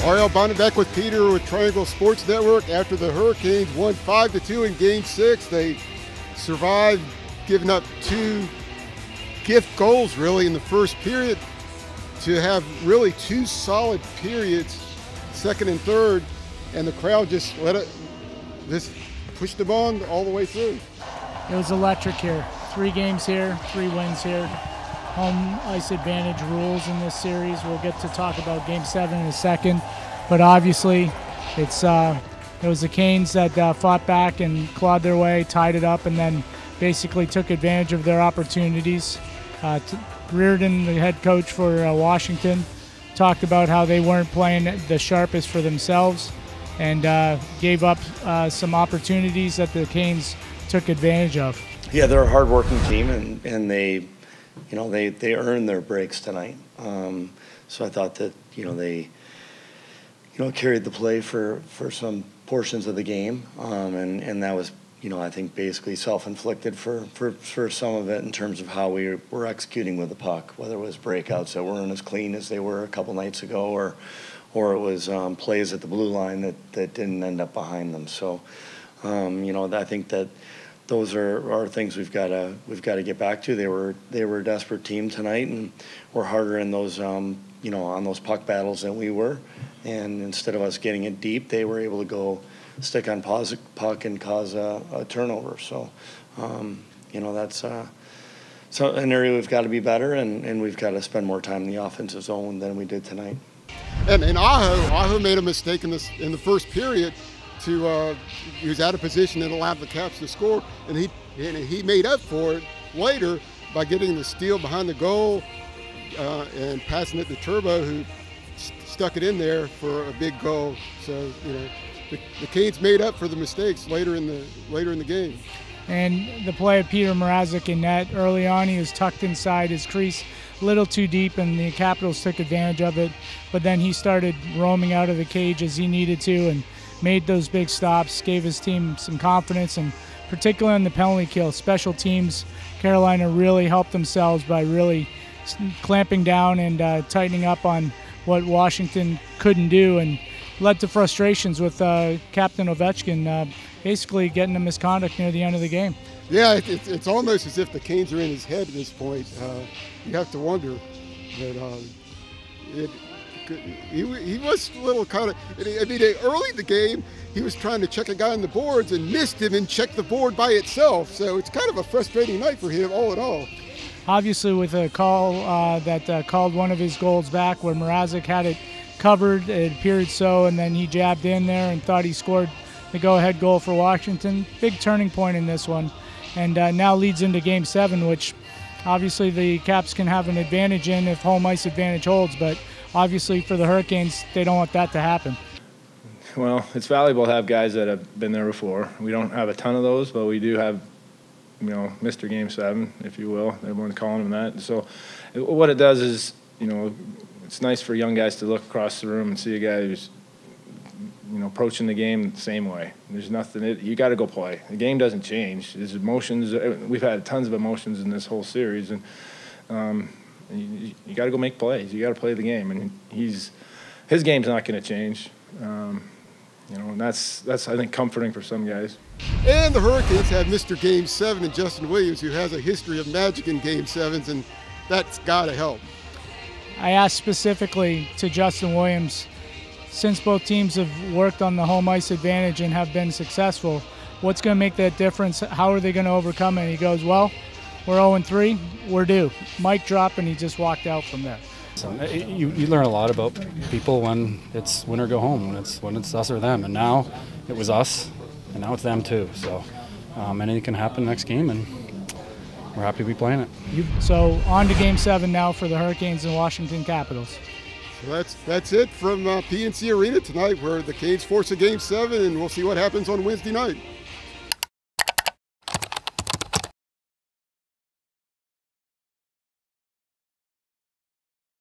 Ariel Bonnet back with Peter with Triangle Sports Network. After the Hurricanes won 5-2 in Game 6, they survived giving up 2 gift goals really in the first period to have really 2 solid periods, second and third, and the crowd just pushed them on all the way through. It was electric here. 3 games here, 3 wins here. Home ice advantage rules in this series. We'll get to talk about Game 7 in a second, but obviously it was the Canes that fought back and clawed their way, tied it up, and then basically took advantage of their opportunities. Reardon, the head coach for Washington, talked about how they weren't playing the sharpest for themselves and gave up some opportunities that the Canes took advantage of. Yeah, they're a hard-working team, and they earned their breaks tonight. So I thought that they carried the play for some portions of the game, and that was I think basically self-inflicted for some of it in terms of how we were executing with the puck, whether it was breakouts that weren't as clean as they were a couple nights ago, or it was plays at the blue line that didn't end up behind them. So I think that those are things we've got to get back to. They were a desperate team tonight, and we're harder in those on those puck battles than we were. And instead of us getting it deep, they were able to go stick on puck and cause a turnover. So that's an area we've got to be better, and we've got to spend more time in the offensive zone than we did tonight. And Aho made a mistake in the first period. He was out of position and allowed the Caps to score, and he made up for it later by getting the steal behind the goal and passing it to Turbo, who stuck it in there for a big goal. So the Canes made up for the mistakes later in the game. And the play of Peter Mrazek in net early on, he was tucked inside his crease a little too deep, and the Capitals took advantage of it. But then he started roaming out of the cage as he needed to and made those big stops, gave his team some confidence, and particularly on the penalty kill, special teams, Carolina really helped themselves by really clamping down and tightening up on what Washington couldn't do, and led to frustrations with Captain Ovechkin basically getting a misconduct near the end of the game. Yeah, it's almost as if the Canes are in his head at this point. You have to wonder that he was a little kind of, early in the game, he was trying to check a guy on the boards and missed him and checked the board by itself. So it's kind of a frustrating night for him all in all. Obviously with a call that called one of his goals back where Mrazek had it covered, it appeared so, and then he jabbed in there and thought he scored the go-ahead goal for Washington. Big turning point in this one, and now leads into Game 7, which obviously the Caps can have an advantage in if home ice advantage holds, but obviously for the Hurricanes, they don't want that to happen. Well, it's valuable to have guys that have been there before. We don't have a ton of those, but we do have, Mr. Game 7, if you will. Everyone's calling him that. So what it does is, it's nice for young guys to look across the room and see a guy who's, approaching the game the same way. There's nothing, you got to go play. The game doesn't change. There's emotions. We've had tons of emotions in this whole series, and you got to go make plays. You got to play the game, and his game's not going to change. And that's I think comforting for some guys. And the Hurricanes have Mr. Game 7 and Justin Williams, who has a history of magic in Game 7s, and that's got to help. I asked specifically to Justin Williams, since both teams have worked on the home ice advantage and have been successful, what's going to make that difference? How are they going to overcome it? And he goes, well, we're 0-3, we're due. Mic drop, and he just walked out from there. So you learn a lot about people when it's win or go home, when it's us or them. And now it was us, and now it's them too. So anything can happen next game, and we're happy to be playing it. So on to Game 7 now for the Hurricanes and Washington Capitals. So that's it from PNC Arena tonight, where the Canes force a Game 7, and we'll see what happens on Wednesday night.